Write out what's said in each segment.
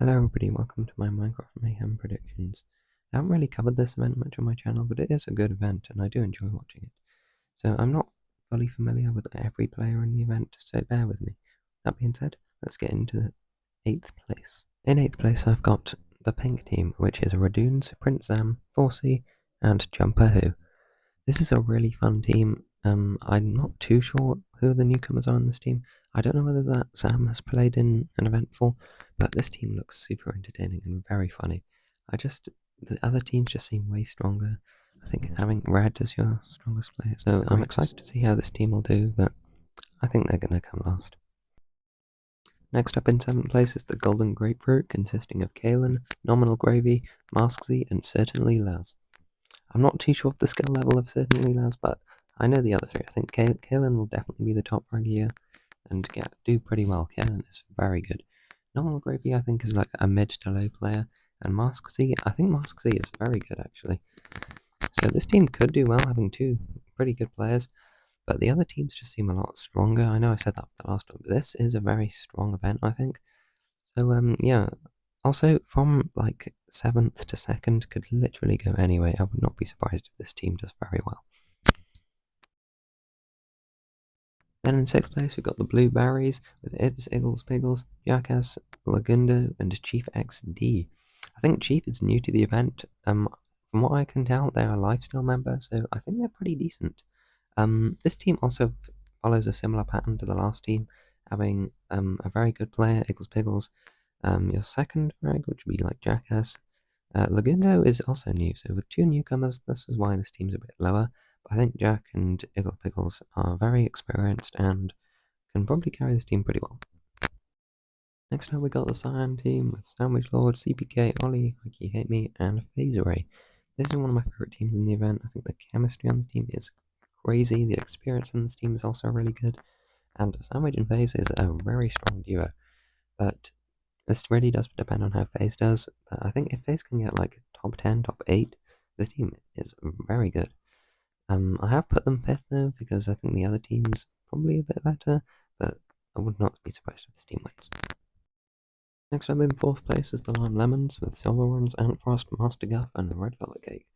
Hello everybody, welcome to my Minecraft Mayhem predictions. I haven't really covered this event much on my channel, but it is a good event and I do enjoy watching it. So I'm not fully familiar with every player in the event, so bear with me. That being said, let's get into 8th place. In 8th place I've got the pink team, which is Radoons, Prince Zam, Forsey, and Jumper Who. This is a really fun team. I'm not too sure who the newcomers are on this team. I don't know whether that Sam has played in an event before, but this team looks super entertaining and very funny. The other teams just seem way stronger. I think having Red as your strongest player, so I'm excited to see how this team will do, but I think they're going to come last. Next up in 7th place is the Golden Grapefruit, consisting of Kalen, Nominal Gravy, Masksy, and certainly Laz. I'm not too sure of the skill level of certainly Laz, but I know the other three. I think Kalen will definitely be the top frag here and do pretty well. Kalen is very good. Nominal Gravy, I think, is like a mid to low player, and Masksy, I think Masksy is very good actually. So this team could do well having two pretty good players, but the other teams just seem a lot stronger. I know I said that for the last one, but this is a very strong event, I think. So yeah. Also, from like 7th to 2nd could literally go anyway. I would not be surprised if this team does very well. Then in 6th place we've got the Blueberries with Ids, Iggles, Piggles, Jackass, Lagundo, and Chief XD. I think Chief is new to the event. From what I can tell, they're a lifestyle member, so I think they're pretty decent. This team also follows a similar pattern to the last team, having a very good player, Iggles Piggles. Your second frag, which would be like Jackass. Lagundo is also new, so with two newcomers, this is why this team's a bit lower. But I think Jack and Iggle Pickles are very experienced and can probably carry this team pretty well. Next up, we got the Cyan team with Sandwich Lord, CPK, Ollie, Like You Hate Me, and Phasor Ray. This is one of my favorite teams in the event. I think the chemistry on this team is crazy. The experience in this team is also really good. And Sandwich and Phase is a very strong duo. But this really does depend on how FaZe does, but I think if FaZe can get like top 10, top 8, this team is very good. I have put them 5th though, because I think the other team's probably a bit better, but I would not be surprised if this team wins. Next up in 4th place is the Lime Lemons with Silver Ones, Ant Frost, Master Guff, and Red Velvet Cake.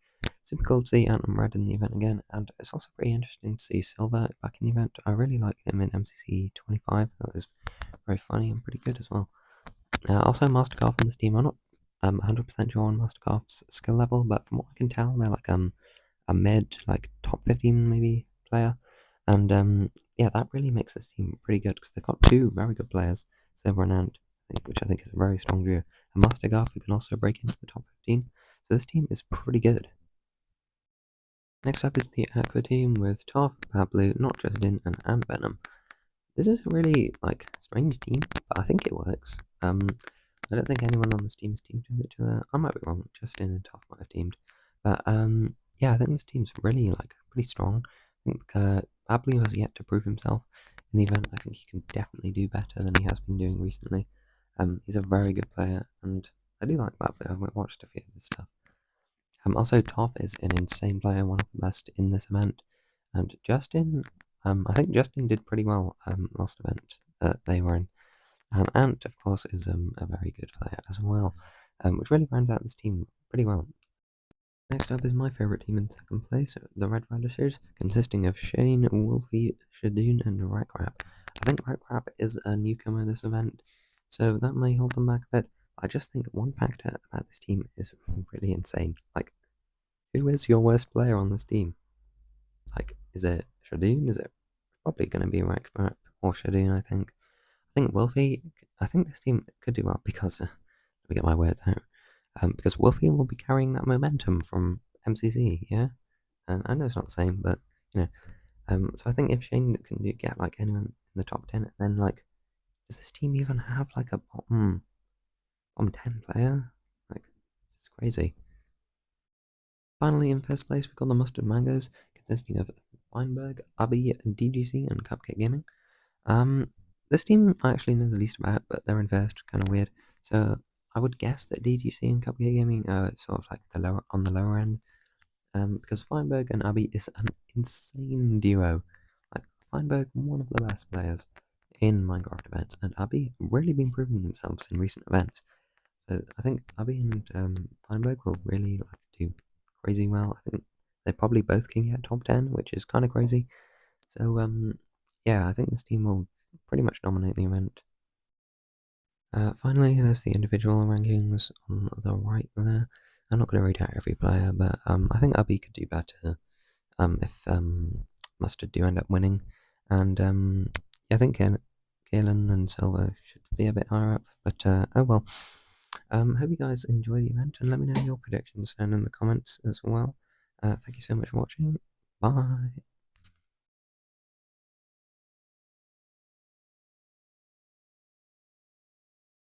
Super cool to see Ant and Red in the event again, and it's also pretty interesting to see Silver back in the event. I really like him in MCC 25, that was very funny and pretty good as well. Also, Mastercraft on this team, I'm not 100% sure on Mastercraft's skill level, but from what I can tell, they're like a mid, like top 15 maybe player, and yeah, that really makes this team pretty good because they've got two very good players, Silver and Ant, which I think is a very strong duo, and Mastercraft who can also break into the top 15. So this team is pretty good. Next up is the Aqua team with Toph, Pablo, Not Justin, and Ant Venom. This is a really like strange team, but I think it works. I don't think anyone on this team has teamed with each other. I might be wrong. Justin and Toph might have teamed, but yeah, I think this team's really like pretty strong. I think Pablo has yet to prove himself in the event. I think he can definitely do better than he has been doing recently. He's a very good player, and I do like Pablo. I've watched a few of his stuff. Also, Toph is an insane player, one of the best in this event, and Justin. I think Justin did pretty well last event they were in. And Ant, of course, is a very good player as well, which really rounds out this team pretty well. Next up is my favourite team in 2nd place, the Red Radishers, consisting of Shane, Wolfie, Shadoon, and Rackrap. I think Rackrap is a newcomer this event, so that may hold them back a bit. I just think one factor about this team is really insane. Like, who is your worst player on this team? Like, is it Shadoon? Is it probably going to be Rackrap or Shadoon, I think. I think Wolfie, I think this team could do well because, let me get my words out, because Wolfie will be carrying that momentum from MCC, yeah? And I know it's not the same, but, you know, so I think if Shane can get, like, anyone in the top 10, then, like, does this team even have, like, a bottom 10 player? Like, it's crazy. Finally, in 1st place, we've got the Mustard Mangoes, consisting of Weinberg, Abby, DGC, and Cupcake Gaming. This team I actually know the least about, but they're in 1st, kind of weird. So I would guess that DGC and Cupcake Gaming are sort of like on the lower end, because Feinberg and Abby is an insane duo. Like Feinberg, one of the best players in Minecraft events, and Abby really been proving themselves in recent events. So I think Abby and Feinberg will really like do crazy well. I think they probably both can get top 10, which is kind of crazy. So yeah, I think this team will pretty much dominate the event. Finally, there's the individual rankings on the right there. I'm not going to read out every player, but I think Abby could do better if Mustard do end up winning. And yeah, I think Kalen and Silver should be a bit higher up, but oh well. Hope you guys enjoy the event and let me know your predictions down in the comments as well. Thank you so much for watching. Bye.